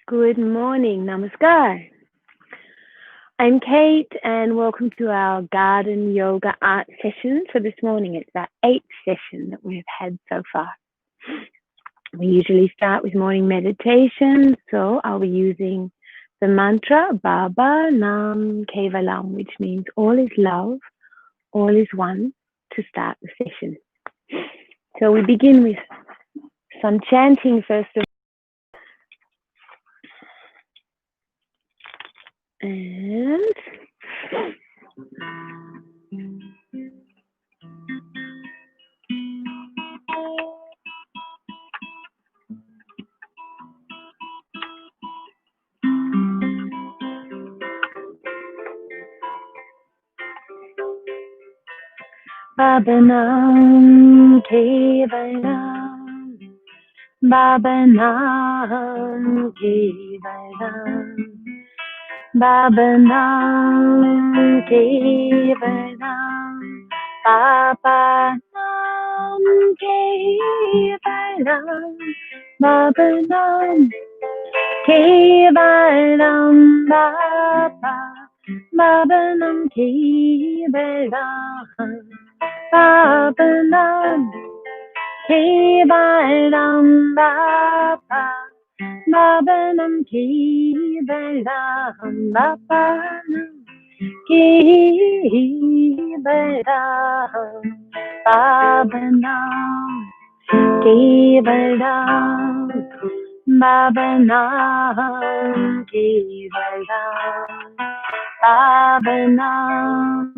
Good morning, Namaskar. I'm Kate, and welcome to our garden yoga art session for this morning. It's our eighth session that we've had so far. We usually start with morning meditation, so I'll be using the mantra Baba Nam Kevalam, which means all is love, all is one, to start the session. So we begin with some chanting first of all. And Baba Nam Kevalam, Baba Nam Kevalam, Baba Nam Kevalam, Baba Nam Kevalam, Baba Nam Kevalam, Baba Baba Nam Kevalam, Baba Nam Kevalam, Baba Baba Nam Kevalam, Baba Nam Kevalam, Baba Nam Kevalam, Baba Nam Kevalam, Baba Nam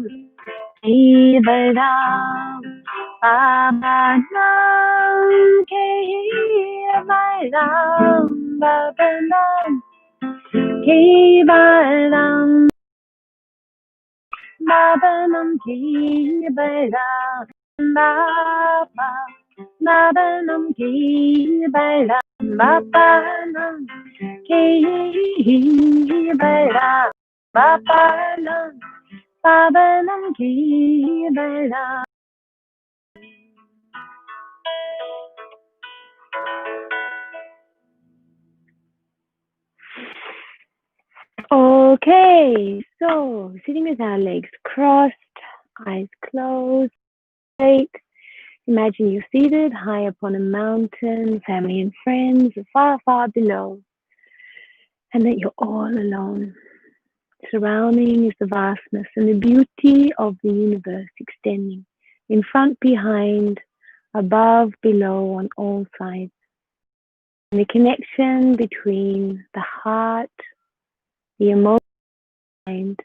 Kevalam, Baba Nam Kevalam, Baba Nam Kevalam, Baba Nam Kevalam, Baba Baba Nam Kevalam, Baba Nam Kevalam, Baba Nam Baba Nam Kevalam. Okay, so sitting with our legs crossed, eyes closed, straight. Imagine you're seated high up on a mountain, family and friends are far, far below, and that you're all alone. Surrounding is the vastness and the beauty of the universe extending in front, behind, above, below, on all sides. And the connection between the heart, the emotion, mind,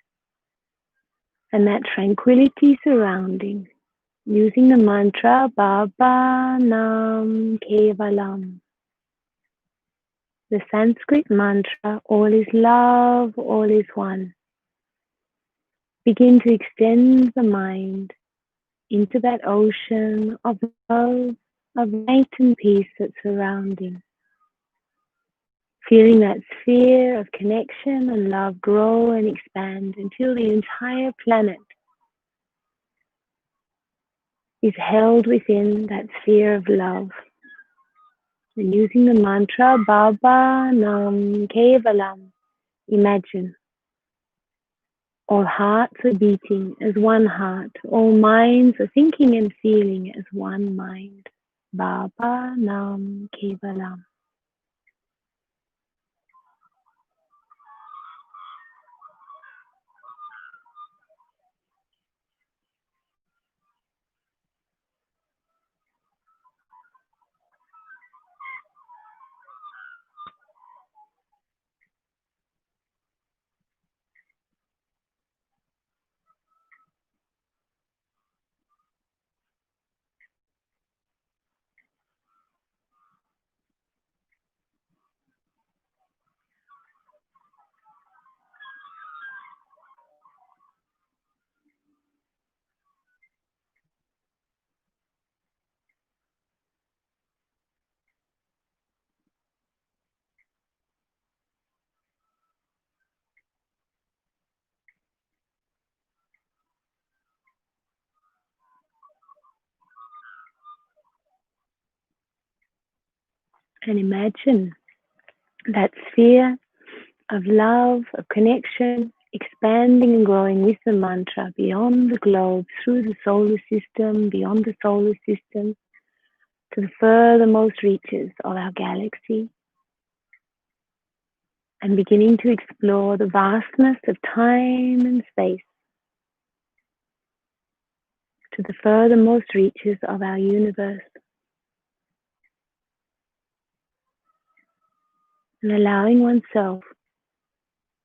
and that tranquility surrounding, using the mantra Baba Nam Kevalam. The Sanskrit mantra, all is love, all is one. Begin to extend the mind into that ocean of love, of light and peace that's surrounding. Feeling that sphere of connection and love grow and expand until the entire planet is held within that sphere of love. And using the mantra Baba Nam Kevalam, imagine all hearts are beating as one heart, all minds are thinking and feeling as one mind. Baba Nam Kevalam. And imagine that sphere of love, of connection, expanding and growing with the mantra beyond the globe, through the solar system, beyond the solar system, to the furthermost reaches of our galaxy, and beginning to explore the vastness of time and space, to the furthermost reaches of our universe, and allowing oneself,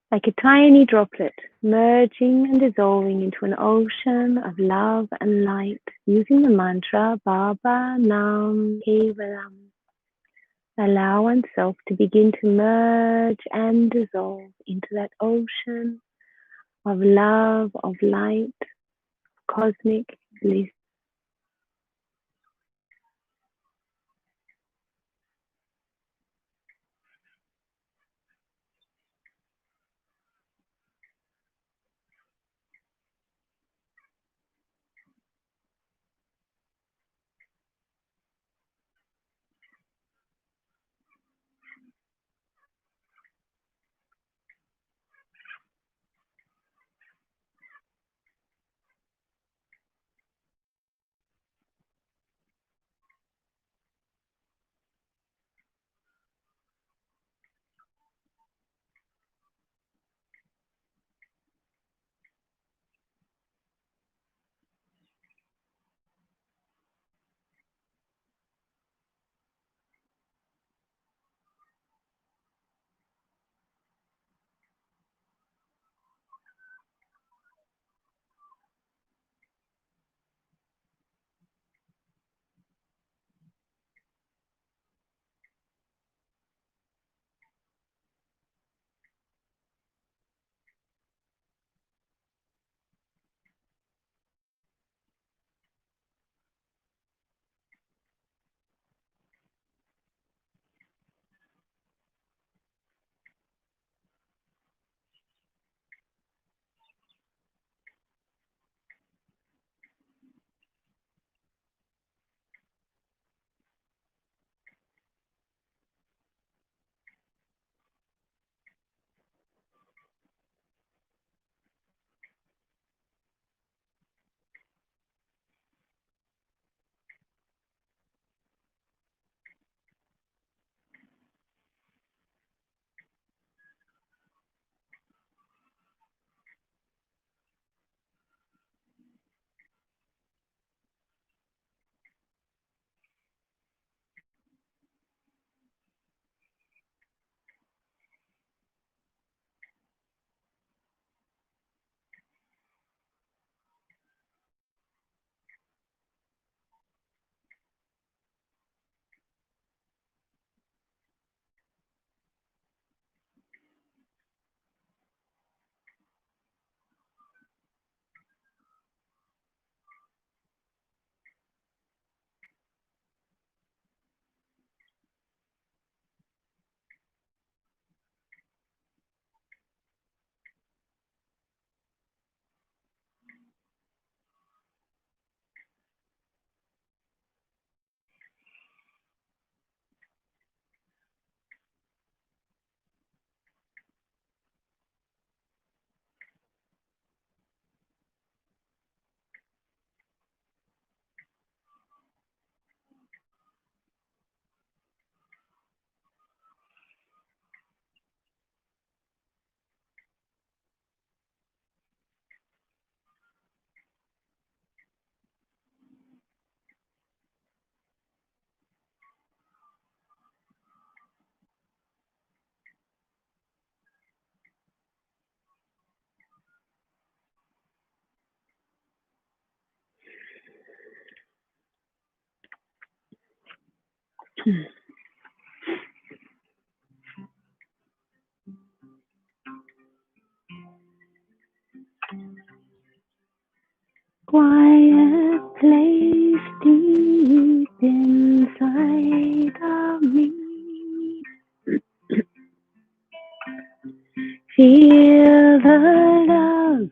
like a tiny droplet, merging and dissolving into an ocean of love and light, using the mantra Baba Nam Kevalam. Allow oneself to begin to merge and dissolve into that ocean of love, of light, cosmic bliss. Quiet place deep inside of me. Feel the love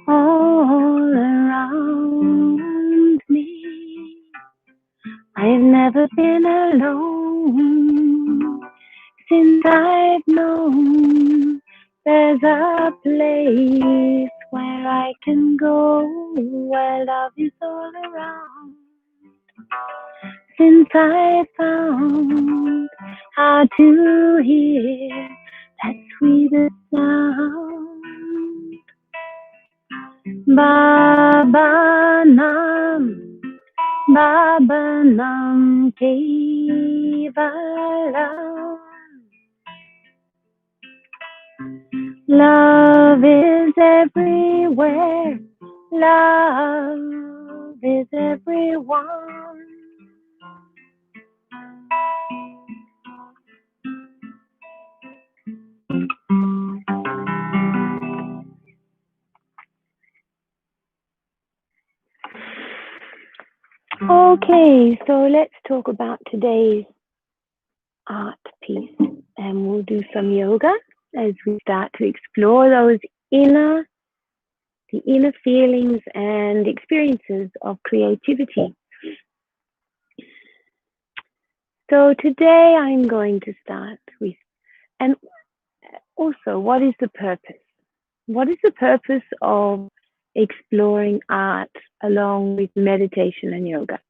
all around me. I've never been alone. Since I've known there's a place where I can go, where love is all around. Since I found how to hear that sweetest sound. Baba Nam, Baba Nam Kevalam. Love is everywhere, love is everyone. Okay, so let's talk about today's art piece, and we'll do some yoga as we start to explore the inner feelings and experiences of creativity. So today I'm going to start with, and also, what is the purpose? What is the purpose of exploring art along with meditation and yoga?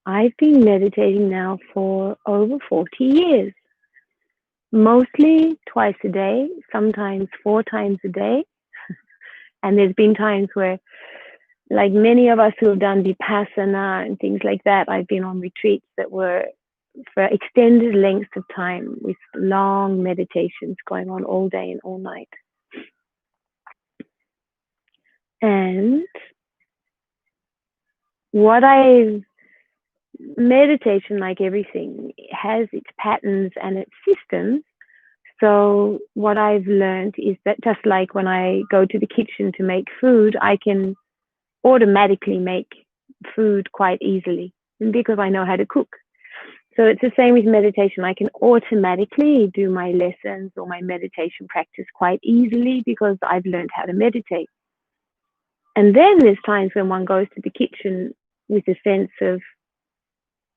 I've been meditating now for over 40 years, mostly twice a day, sometimes 4 times a day. And there's been times where, like many of us who have done Vipassana and things like that, I've been on retreats that were for extended lengths of time with long meditations going on all day and all night. And meditation, like everything, has its patterns and its systems. So what I've learned is that just like when I go to the kitchen to make food, I can automatically make food quite easily because I know how to cook. So it's the same with meditation. I can automatically do my lessons or my meditation practice quite easily because I've learned how to meditate. And then there's times when one goes to the kitchen with a sense of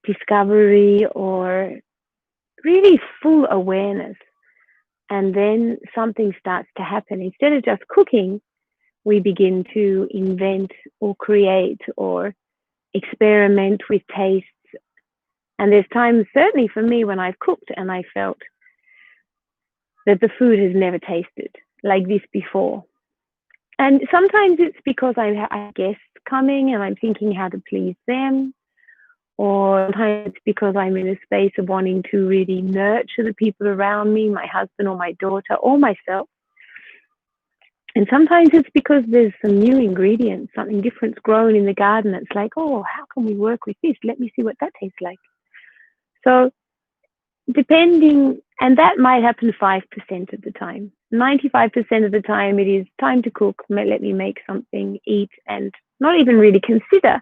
discovery or really full awareness. And then something starts to happen. Instead of just cooking, we begin to invent or create or experiment with tastes. And there's times, certainly for me, when I've cooked and I felt that the food has never tasted like this before. And sometimes it's because I have guests coming and I'm thinking how to please them. Or sometimes it's because I'm in a space of wanting to really nurture the people around me, my husband or my daughter or myself. And sometimes it's because there's some new ingredients, something different's grown in the garden. It's like, oh, how can we work with this? Let me see what that tastes like. So depending, and that might happen 5% of the time. 95% of the time it is time to cook, let me make something, eat, and not even really consider.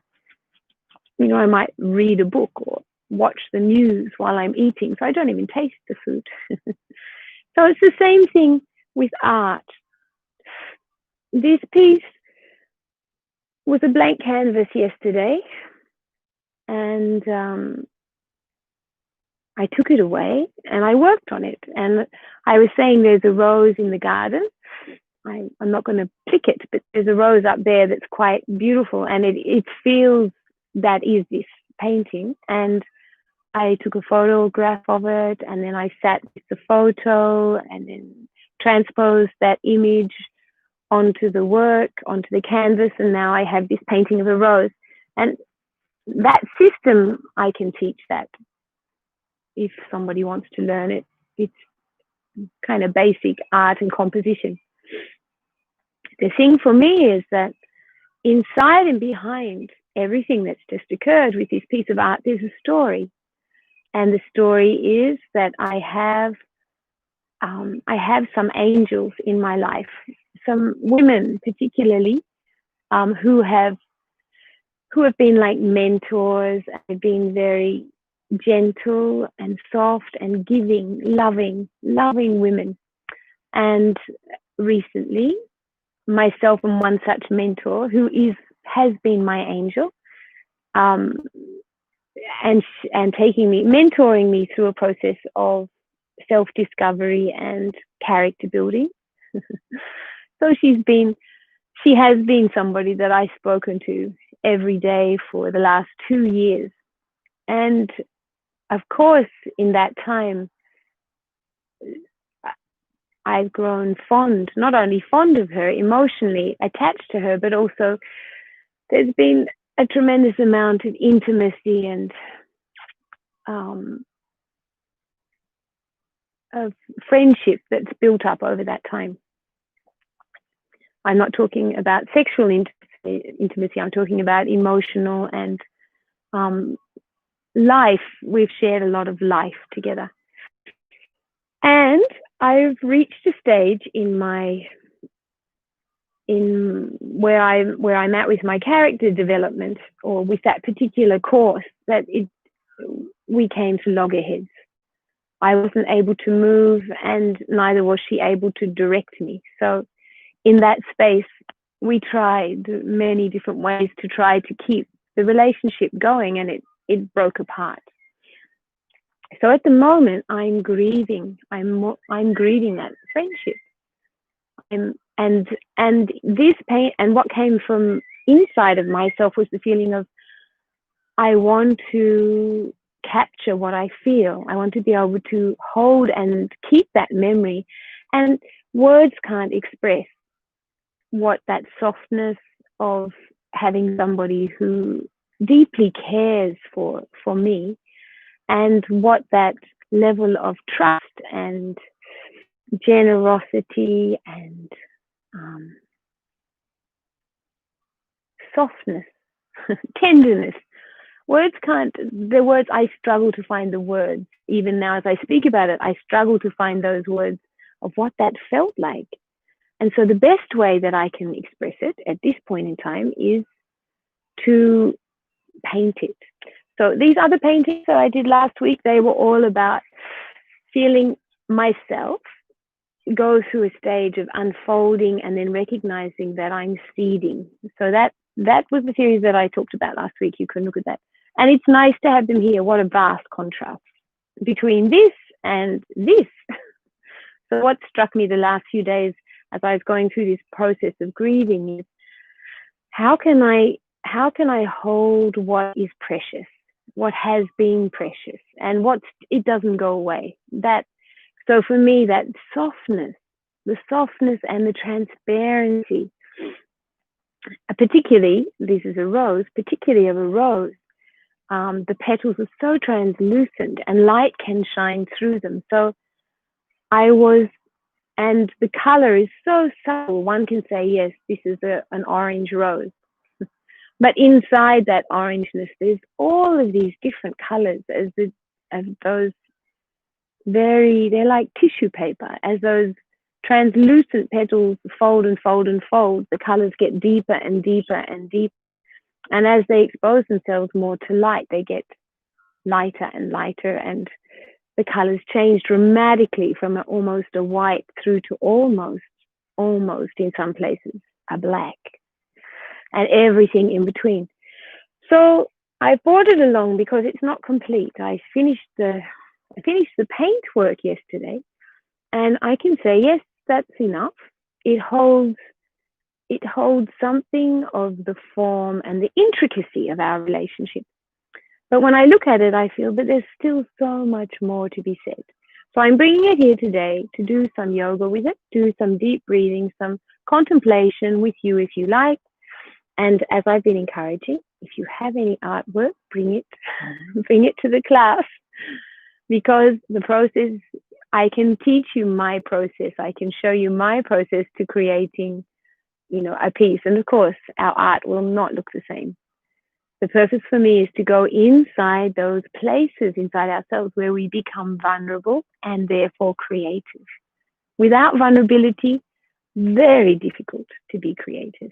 You know, I might read a book or watch the news while I'm eating, so I don't even taste the food. So it's the same thing with art. This piece was a blank canvas yesterday, and I took it away and I worked on it. And I was saying there's a rose in the garden. I'm not going to pick it, but there's a rose up there that's quite beautiful, and it feels that is this painting. And I took a photograph of it, and then I sat with the photo and then transposed that image onto the work, onto the canvas, and now I have this painting of a rose. And that system, I can teach that if somebody wants to learn it. It's kind of basic art and composition. The thing for me is that inside and behind everything that's just occurred with this piece of art, there's a story. And the story is that I have some angels in my life, some women particularly, who have been like mentors and been very gentle and soft and giving, loving women. And recently, myself and one such mentor who has been my angel, and mentoring me through a process of self-discovery and character building. So she has been somebody that I've spoken to every day for the last 2 years. And of course, in that time, I've grown not only fond of her, emotionally attached to her, but also there's been a tremendous amount of intimacy and of friendship that's built up over that time. I'm not talking about sexual intimacy. I'm talking about emotional and life. We've shared a lot of life together. And I've reached a stage in where I'm at with my character development, or with that particular course, that we came to loggerheads. I wasn't able to move, and neither was she able to direct me. So in that space, we tried many different ways to try to keep the relationship going, and it broke apart. So at the moment, I'm grieving. I'm grieving that friendship. And this pain, and what came from inside of myself was the feeling of, I want to capture what I feel. I want to be able to hold and keep that memory. And words can't express what that softness of having somebody who deeply cares for me, and what that level of trust and generosity and softness, tenderness. I struggle to find the words. Even now as I speak about it, I struggle to find those words of what that felt like. And so the best way that I can express it at this point in time is to paint it. So these other paintings that I did last week, they were all about feeling myself go through a stage of unfolding and then recognizing that I'm seeding. So that was the series that I talked about last week. You can look at that. And it's nice to have them here. What a vast contrast between this and this. So what struck me the last few days as I was going through this process of grieving is, how can I hold what is precious, what has been precious, and it doesn't go away. So for me, that the softness and the transparency, particularly, this is a rose, particularly of a rose, the petals are so translucent and light can shine through them. So and the color is so subtle. One can say, yes, this is an orange rose. But inside that orangeness, there's all of these different colors as those they're like tissue paper. As those translucent petals fold and fold and fold, the colors get deeper and deeper and deeper. And as they expose themselves more to light, they get lighter and lighter, and the colors change dramatically from almost a white through to almost in some places a black, and everything in between. So I brought it along because it's not complete. I finished the paint work yesterday, and I can say, yes, that's enough. It holds something of the form and the intricacy of our relationship. But when I look at it, I feel that there's still so much more to be said. So I'm bringing it here today to do some yoga with it, do some deep breathing, some contemplation with you if you like. And as I've been encouraging, if you have any artwork, bring it to the class, because the process, I can teach you my process. I can show you my process to creating, a piece. And of course, our art will not look the same. The purpose for me is to go inside those places inside ourselves where we become vulnerable and therefore creative. Without vulnerability, very difficult to be creative.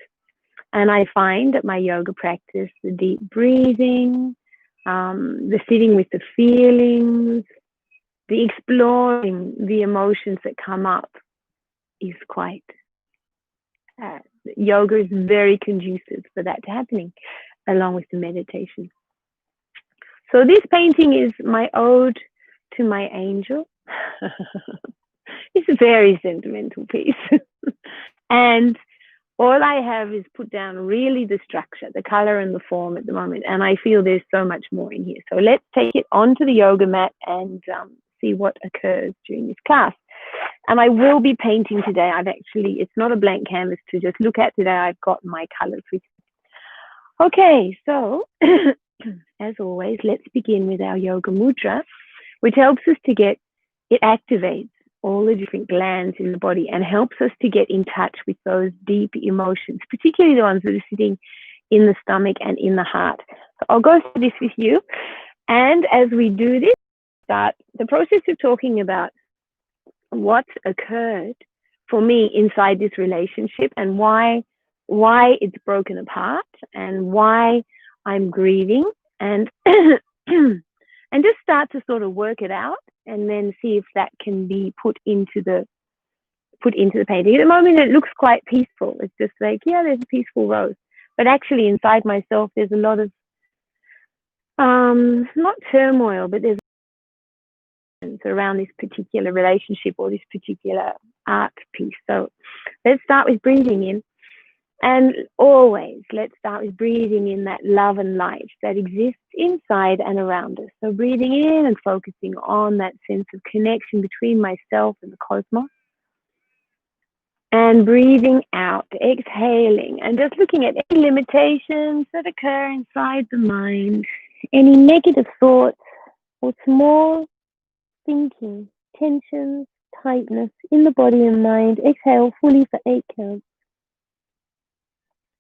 And I find that my yoga practice, the deep breathing, the sitting with the feelings, the exploring the emotions that come up is quite, yoga is very conducive for that happening, along with the meditation. So this painting is my ode to my angel. It's a very sentimental piece. And all I have is put down really the structure, the color and the form at the moment. And I feel there's so much more in here. So let's take it onto the yoga mat and see what occurs during this class. And I will be painting today. It's not a blank canvas to just look at today. I've got my colors with me. Okay, so as always, let's begin with our yoga mudra, which helps us to it activates all the different glands in the body and helps us to get in touch with those deep emotions, particularly the ones that are sitting in the stomach and in the heart. So I'll go through this with you. And as we do this, start the process of talking about what's occurred for me inside this relationship and why it's broken apart and why I'm grieving, and and just start to sort of work it out and then see if that can be put into the painting. At the moment it looks quite peaceful. It's just like, yeah, there's a peaceful rose, but actually inside myself there's a lot of not turmoil, but there's around this particular relationship or this particular art piece. So let's start with breathing in. And always, let's start with breathing in that love and light that exists inside and around us. So breathing in and focusing on that sense of connection between myself and the cosmos. And breathing out, exhaling, and just looking at any limitations that occur inside the mind, any negative thoughts or small thinking, tensions, tightness in the body and mind. Exhale fully for 8 counts.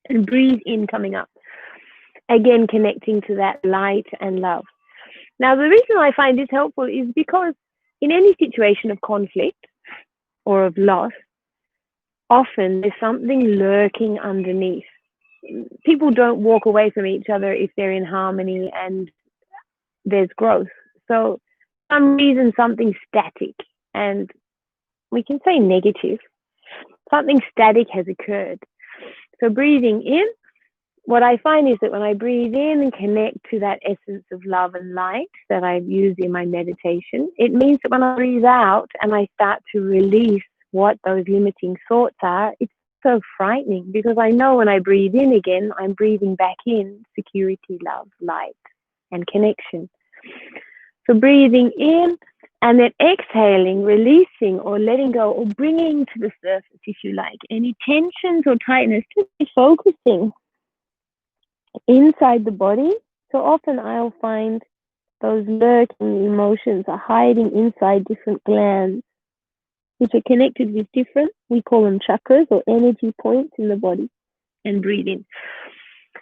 And breathe in, coming up. Again, connecting to that light and love. Now, the reason I find this helpful is because in any situation of conflict or of loss, often there's something lurking underneath. People don't walk away from each other if they're in harmony and there's growth. So, for some reason, something static, and we can say negative, something static has occurred. So breathing in, what I find is that when I breathe in and connect to that essence of love and light that I've used in my meditation, it means that when I breathe out and I start to release what those limiting thoughts are, it's so frightening because I know when I breathe in again, I'm breathing back in security, love, light, and connection. So breathing in and then exhaling, releasing or letting go or bringing to the surface, if you like, any tensions or tightness, just be focusing inside the body. So often I'll find those lurking emotions are hiding inside different glands, which are connected with different, we call them chakras or energy points in the body. And breathe in.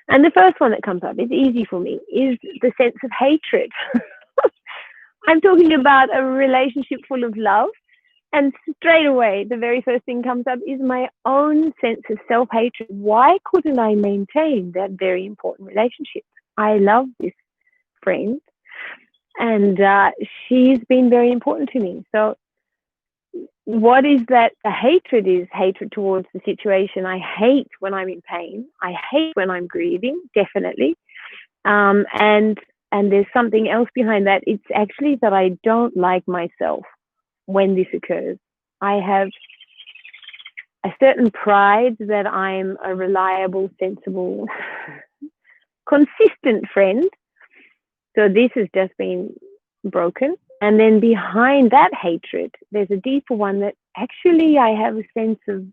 And the first one that comes up, it's easy for me, is the sense of hatred. I'm talking about a relationship full of love, and straight away, the very first thing comes up is my own sense of self-hatred. Why couldn't I maintain that very important relationship? I love this friend, and she's been very important to me. So what is that? The hatred is hatred towards the situation. I hate when I'm in pain. I hate when I'm grieving, definitely. And there's something else behind that. It's actually that I don't like myself when this occurs. I have a certain pride that I'm a reliable, sensible, consistent friend. So this has just been broken. And then behind that hatred, there's a deeper one that actually I have a sense of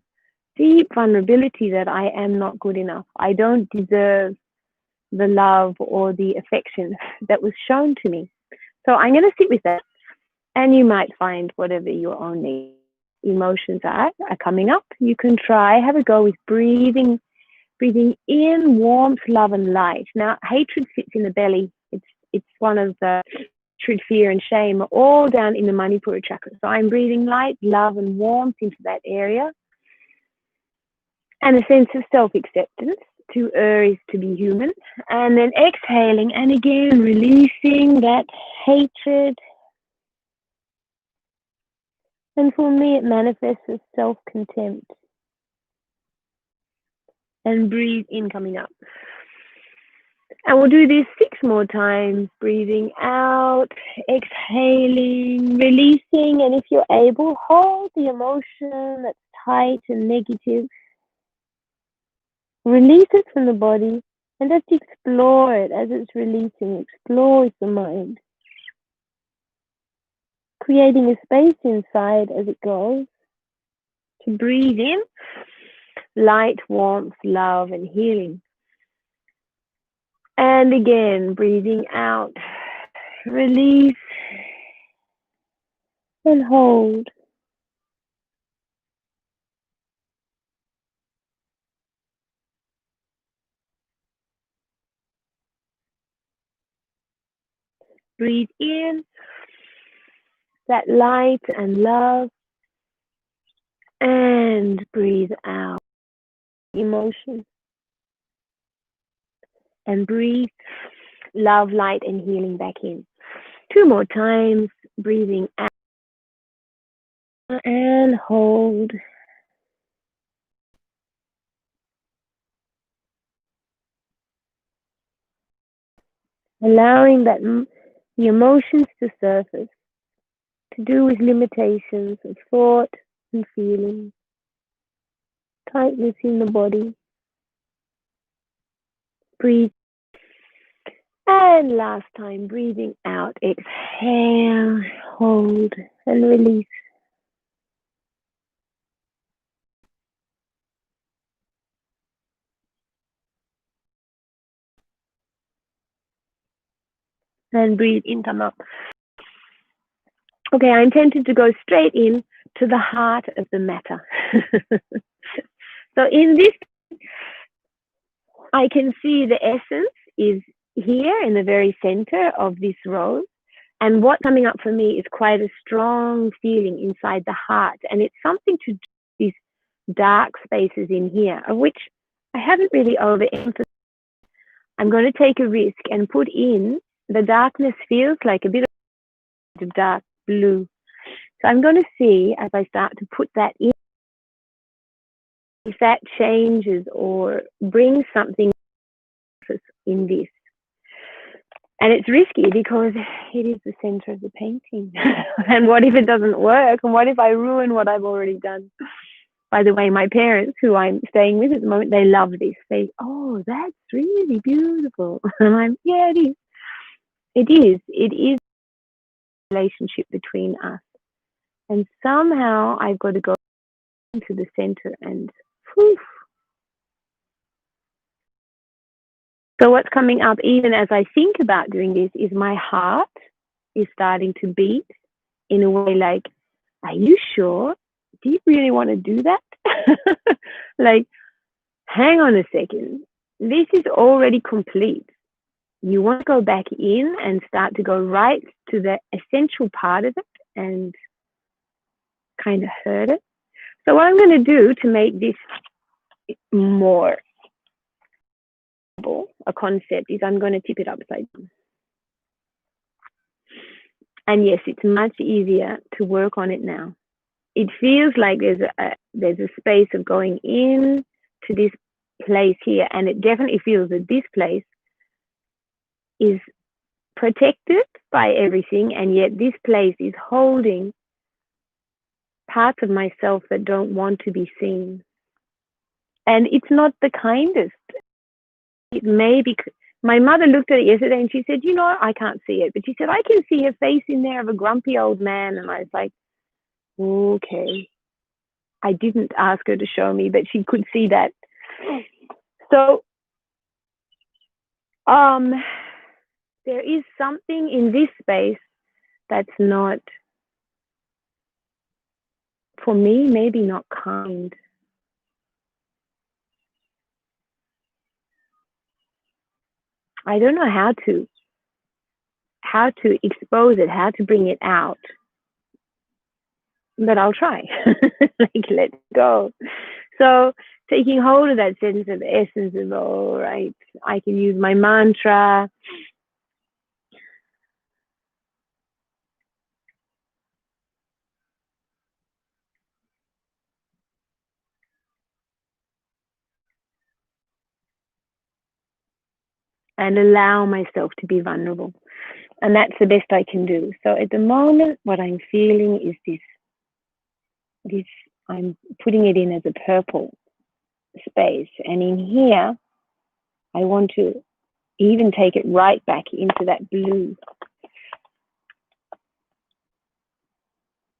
deep vulnerability that I am not good enough. I don't deserve the love or the affection that was shown to me. So I'm going to sit with that, and you might find whatever your own emotions are coming up. You can have a go with breathing in warmth, love, and light. Now, hatred sits in the belly. It's one of the hatred, fear, and shame are all down in the Manipura chakra. So I'm breathing light, love, and warmth into that area, and a sense of self-acceptance. To err is to be human. And then exhaling and again releasing that hatred. And for me, it manifests as self-contempt. And breathe in, coming up. And we'll do this 6 more times, breathing out, exhaling, releasing, and if you're able, hold the emotion that's tight and negative. Release it from the body and just explore it as it's releasing. Explore with the mind, creating a space inside as it goes to breathe in light, warmth, love, and healing. And again, breathing out, release, and hold. Breathe in that light and love, and breathe out emotion. And breathe love, light, and healing back in. 2 more times, breathing out and hold. Allowing that the emotions to surface, to do with limitations of thought and feeling, tightness in the body. Breathe. And last time, breathing out, exhale, hold, and release. And breathe in, come up. Okay, I intended to go straight in to the heart of the matter. So in this, I can see the essence is here in the very center of this rose. And what's coming up for me is quite a strong feeling inside the heart. And it's something to do with these dark spaces in here, of which I haven't really overemphasized. I'm going to take a risk and put in the darkness feels like a bit of dark blue. So I'm going to see as I start to put that in, if that changes or brings something in this. And it's risky because it is the center of the painting. And what if it doesn't work? And what if I ruin what I've already done? By the way, my parents, who I'm staying with at the moment, they love this. They, oh, that's really beautiful. And I'm, yeah, it is. It is. It is a relationship between us. And somehow I've got to go into the center and whew. So what's coming up, even as I think about doing this, is my heart is starting to beat in a way like, are you sure? Do you really want to do that? Like, hang on a second. This is already complete. You want to go back in and start to go right to the essential part of it and kind of hurt it. So what I'm going to do to make this more a concept is I'm going to tip it upside down. And yes, it's much easier to work on it now. It feels like there's a space of going in to this place here, and it definitely feels that this place is protected by everything, and yet this place is holding parts of myself that don't want to be seen. And it's not the kindest. It may be. My mother looked at it yesterday and she said, you know, I can't see it. But she said, I can see a face in there of a grumpy old man. And I was like, okay. I didn't ask her to show me, but she could see that. So there is something in this space that's not, for me, maybe not kind. I don't know how to expose it, how to bring it out. But I'll try. Like, let go. So taking hold of that sense of essence of, all right, I can use my mantra. and allow myself to be vulnerable. And that's the best I can do. So at the moment, what I'm feeling is this, I'm putting it in as a purple space. And in here, I want to even take it right back into that blue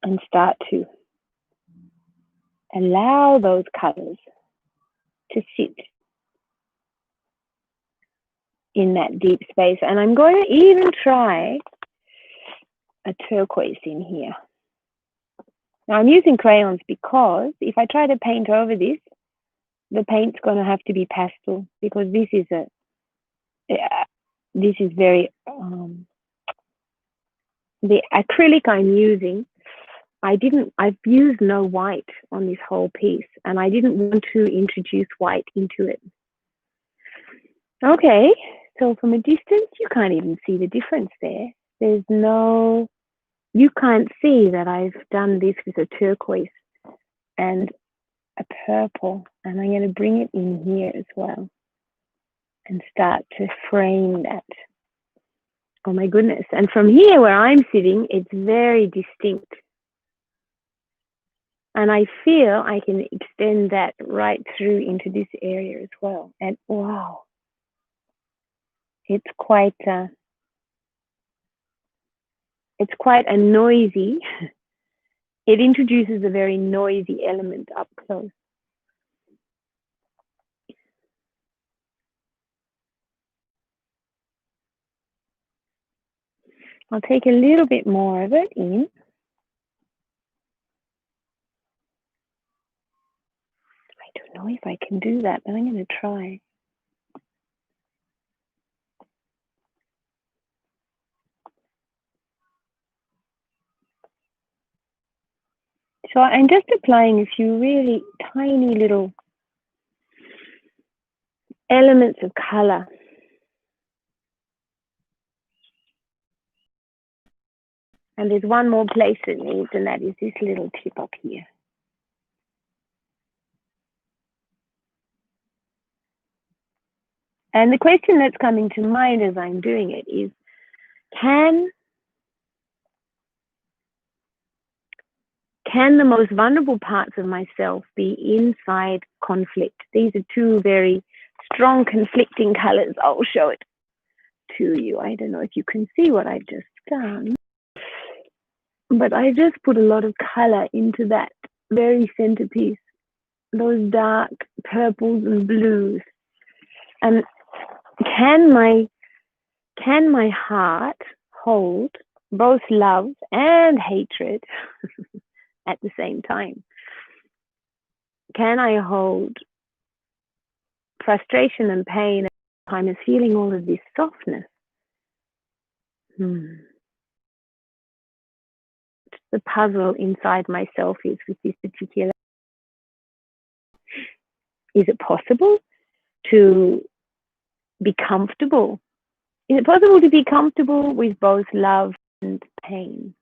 and start to allow those colors to sit in that deep space. And I'm going to even try a turquoise in here. Now I'm using crayons because if I try to paint over this, the paint's going to have to be pastel, because this is very, the acrylic I'm using, I've used no white on this whole piece, and I didn't want to introduce white into it. Okay, so from a distance, you can't even see the difference there. You can't see that I've done this with a turquoise and a purple, and I'm going to bring it in here as well and start to frame that. Oh my goodness. And from here where I'm sitting, it's very distinct. And I feel I can extend that right through into this area as well. And wow, it's quite a noisy, it introduces a very noisy element up close. I'll take a little bit more of it in. I don't know if I can do that, but I'm going to try. So I'm just applying a few really tiny little elements of color. And there's one more place it needs, and that is this little tip up here. And the question that's coming to mind as I'm doing it is, can the most vulnerable parts of myself be inside conflict? These are two very strong conflicting colors. I'll show it to you. I don't know if you can see what I've just done, but I just put a lot of color into that very centerpiece, those dark purples and blues. And can my heart hold both love and hatred at the same time? Can I hold frustration and pain at the time as feeling all of this softness? The puzzle inside myself is with this particular. Is it possible to be comfortable? Is it possible to be comfortable with both love and pain?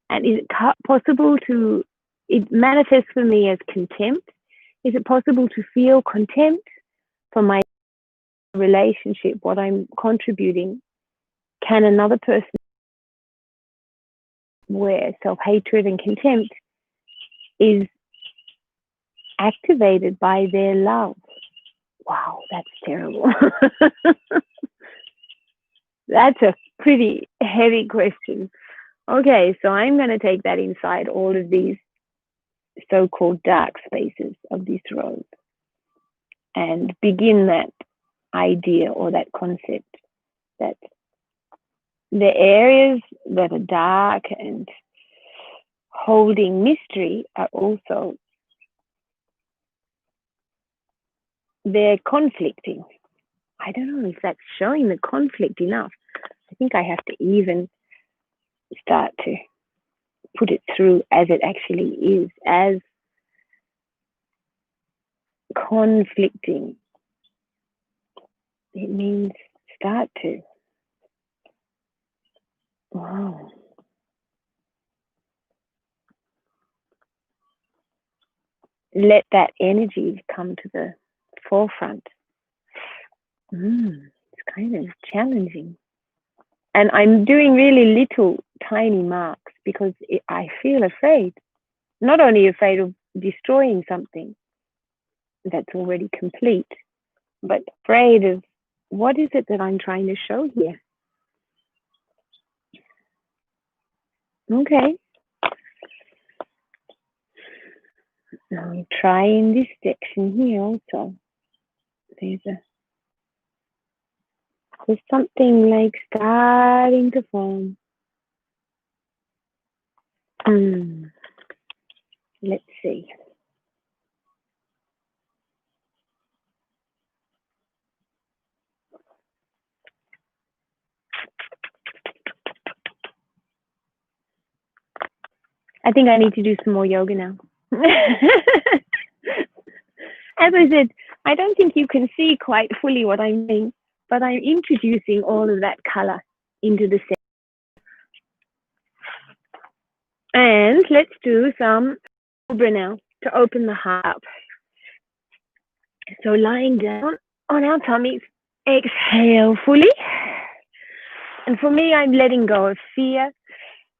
And is it possible to, it manifests for me as contempt. Is it possible to feel contempt for my relationship, what I'm contributing? Can another person, where self-hatred and contempt is activated by their love? Wow, that's terrible. That's a pretty heavy question. Okay, so I'm going to take that inside all of these so-called dark spaces of this rose and begin that idea or that concept that the areas that are dark and holding mystery are also, they're conflicting. I don't know if that's showing the conflict enough. I think I have to even start to put it through as it actually is, as conflicting. It means start to, wow. Let that energy come to the forefront. It's kind of challenging. And I'm doing really little tiny marks because I feel afraid. Not only afraid of destroying something that's already complete, but afraid of what is it that I'm trying to show here. Okay. Now try in this section here also. There's something like starting to form. Let's see. I think I need to do some more yoga now. As I said, I don't think you can see quite fully what I'm doing, but I'm introducing all of that color into the set. And let's do some cobra now to open the heart up. So lying down on our tummies, exhale fully. And for me, I'm letting go of fear,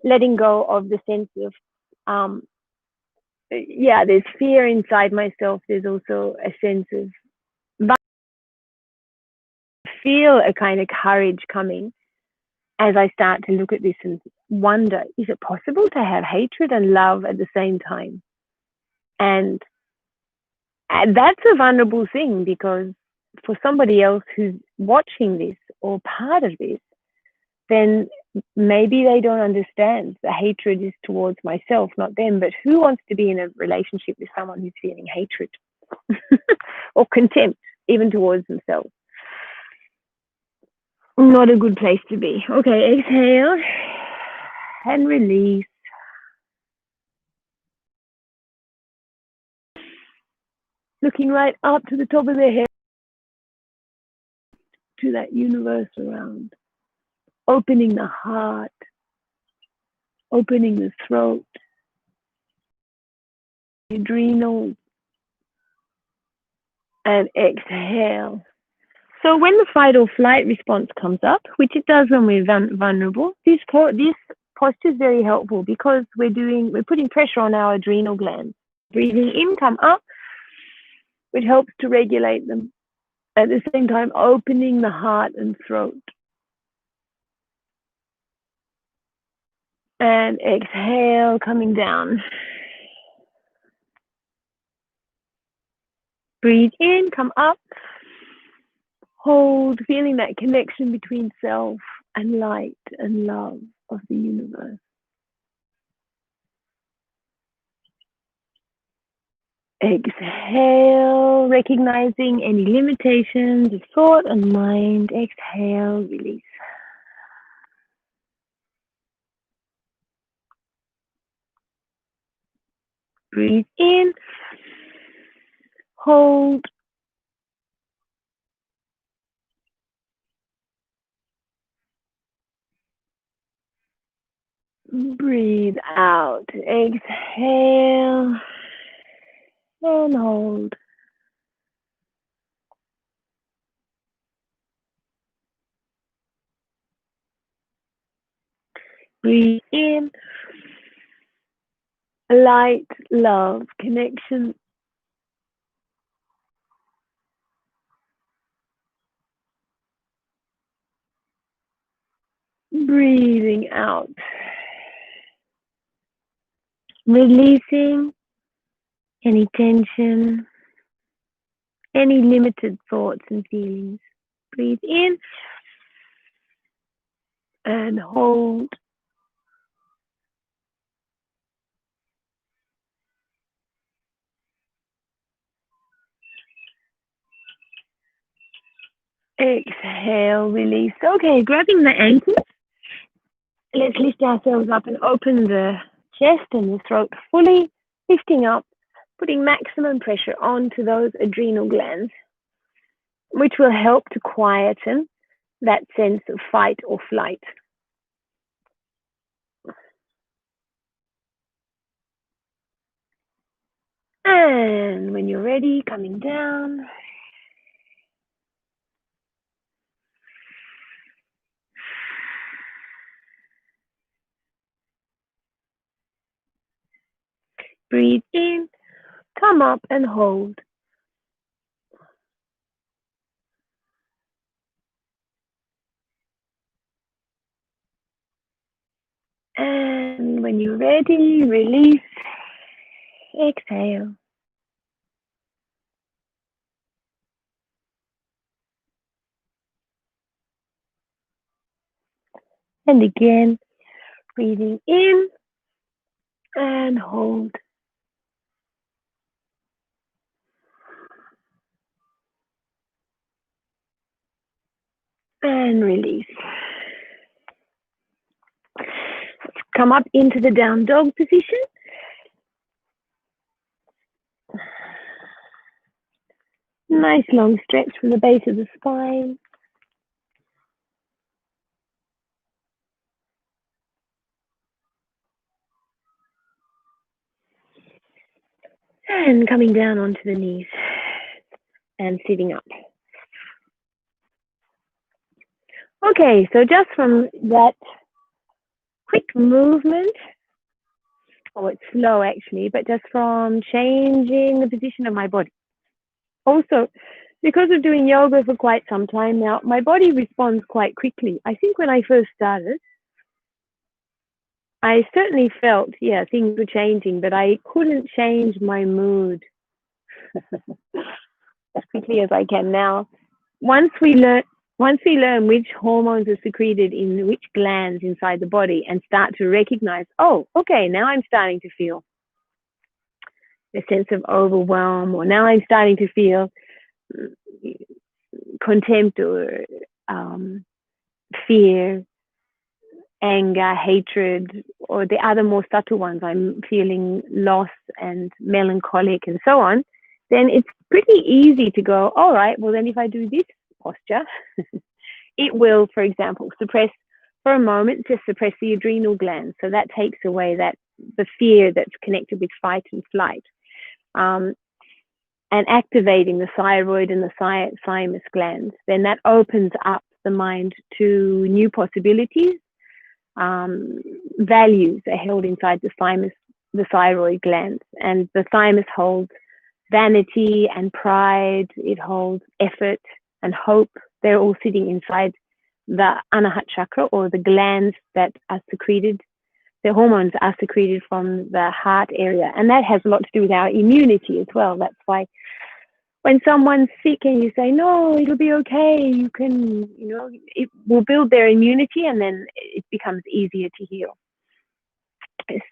letting go of the sense of, there's fear inside myself. There's also a sense of, but I feel a kind of courage coming as I start to look at this and wonder, is it possible to have hatred and love at the same time? And that's a vulnerable thing, because for somebody else who's watching this or part of this, then maybe they don't understand the hatred is towards myself, not them. But who wants to be in a relationship with someone who's feeling hatred or contempt, even towards themselves? Not a good place to be. Okay, exhale and release. Looking right up to the top of the head, to that universe around. Opening the heart, opening the throat, adrenals, and exhale. So when the fight or flight response comes up, which it does when we're vulnerable, this posture is very helpful, because we're putting pressure on our adrenal glands. Breathing in, come up, which helps to regulate them. At the same time, opening the heart and throat. And exhale, coming down. Breathe in, come up. Hold, feeling that connection between self and light and love of the universe. Exhale, recognizing any limitations of thought and mind. Exhale, release. Breathe in, hold. Breathe out. Exhale and hold. Breathe in, light, love, connection. Breathing out. Releasing any tension, any limited thoughts and feelings. Breathe in and hold. Exhale, release. Okay, grabbing the ankles. Let's lift ourselves up and open the chest and the throat fully, lifting up, putting maximum pressure onto those adrenal glands, which will help to quieten that sense of fight or flight. And when you're ready, coming down. Breathe in, come up and hold. And when you're ready, release, exhale. And again, breathing in and hold. And release. Come up into the down dog position. Nice long stretch from the base of the spine. And coming down onto the knees and sitting up. Okay, so just from that quick movement, it's slow actually, but just from changing the position of my body. Also, because of doing yoga for quite some time now, my body responds quite quickly. I think when I first started, I certainly felt, things were changing, but I couldn't change my mood as quickly as I can now. Once we learn which hormones are secreted in which glands inside the body and start to recognize, oh, okay, now I'm starting to feel a sense of overwhelm, or now I'm starting to feel contempt or fear, anger, hatred, or the other more subtle ones, I'm feeling loss and melancholic and so on, then it's pretty easy to go, all right, well then if I do this posture, it will, for example, suppress for a moment, just suppress the adrenal glands. So that takes away the fear that's connected with fight and flight. And activating the thyroid and the thymus glands, then that opens up the mind to new possibilities. Values are held inside the thyroid glands, and the thymus holds vanity and pride. It holds effort and hope. They're all sitting inside the Anahat chakra, or the glands that are secreted. The hormones are secreted from the heart area, and that has a lot to do with our immunity as well. That's why when someone's sick and you say, no, it'll be okay, you can, it will build their immunity, and then it becomes easier to heal.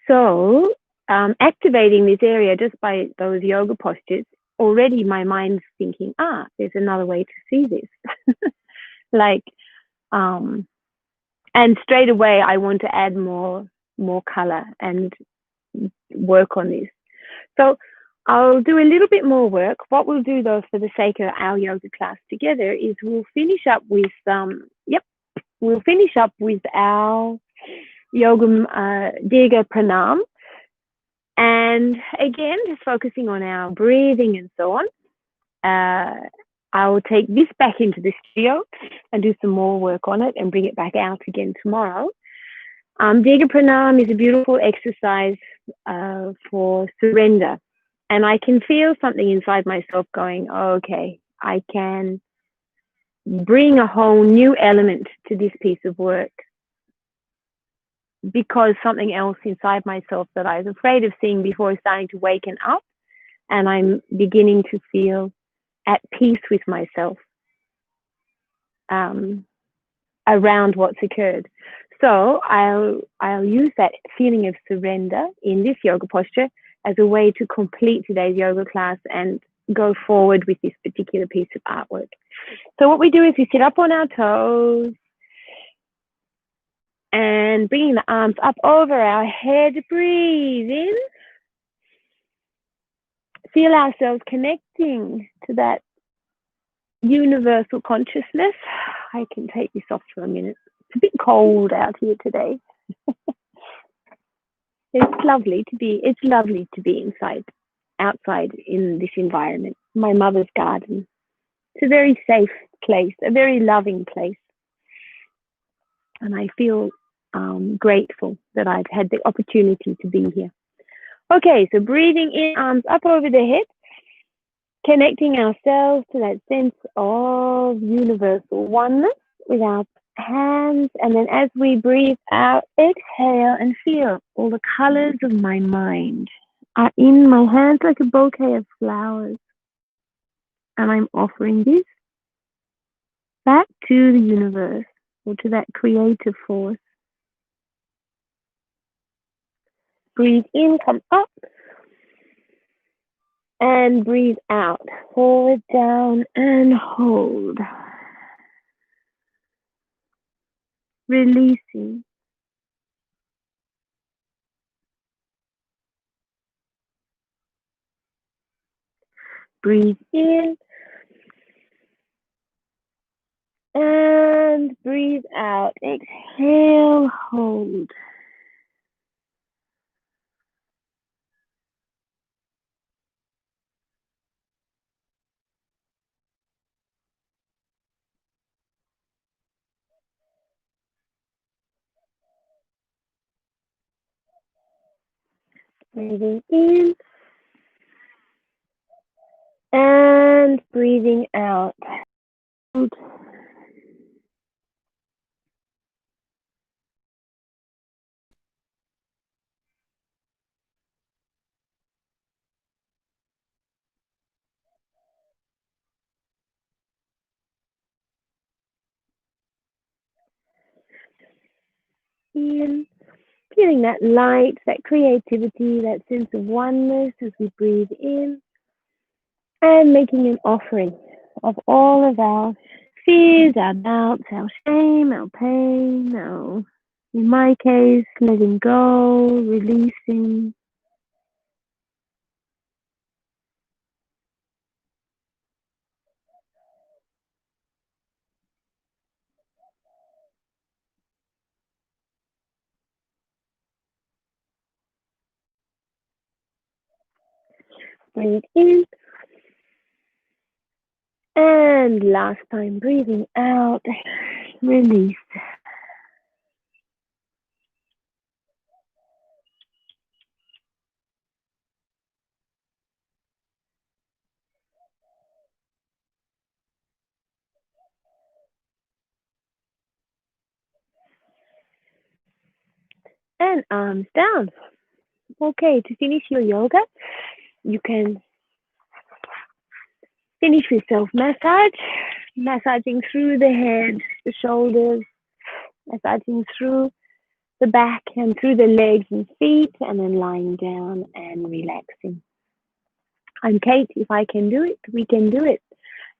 So activating this area just by those yoga postures, already my mind's thinking, there's another way to see this. And straight away I want to add more color and work on this. So I'll do a little bit more work. What we'll do though, for the sake of our yoga class together, is we'll finish up with our yoga Dirga Pranam. And again, just focusing on our breathing and so on. I will take this back into the studio and do some more work on it and bring it back out again tomorrow. Dirga Pranam is a beautiful exercise for surrender. And I can feel something inside myself going, okay, I can bring a whole new element to this piece of work, because something else inside myself that I was afraid of seeing before is starting to waken up, and I'm beginning to feel at peace with myself around what's occurred. So I'll use that feeling of surrender in this yoga posture as a way to complete today's yoga class and go forward with this particular piece of artwork. So what we do is we sit up on our toes and bringing the arms up over our head, breathe in. Feel ourselves connecting to that universal consciousness. I can take this off for a minute. It's a bit cold out here today. It's lovely to be outside in this environment, my mother's garden. It's a very safe place, a very loving place. And I feel grateful that I've had the opportunity to be here. Okay, so breathing in, arms up over the head, connecting ourselves to that sense of universal oneness with our hands. And then as we breathe out, exhale and feel all the colors of my mind are in my hands like a bouquet of flowers. And I'm offering this back to the universe or to that creative force. Breathe in, come up, and breathe out. Forward, down, and hold. Releasing. Breathe in and breathe out. Exhale, hold. Breathing in and breathing out. Hold. In, feeling that light, that creativity, that sense of oneness as we breathe in, and making an offering of all of our fears, our doubts, our shame, our pain, in my case, letting go, releasing. Breathe in. And last time, breathing out, release. And arms down. Okay, to finish your yoga, you can finish with self-massage, massaging through the head, the shoulders, massaging through the back and through the legs and feet, and then lying down and relaxing. I'm Kate. If I can do it, we can do it.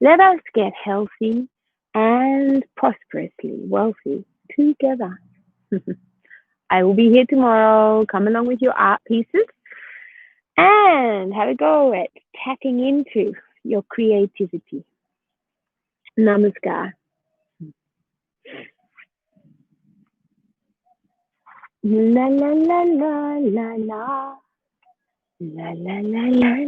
Let us get healthy and prosperously wealthy together. I will be here tomorrow. Come along with your art pieces and have a go at tapping into your creativity. Namaskar. La la la la la la la la la la la.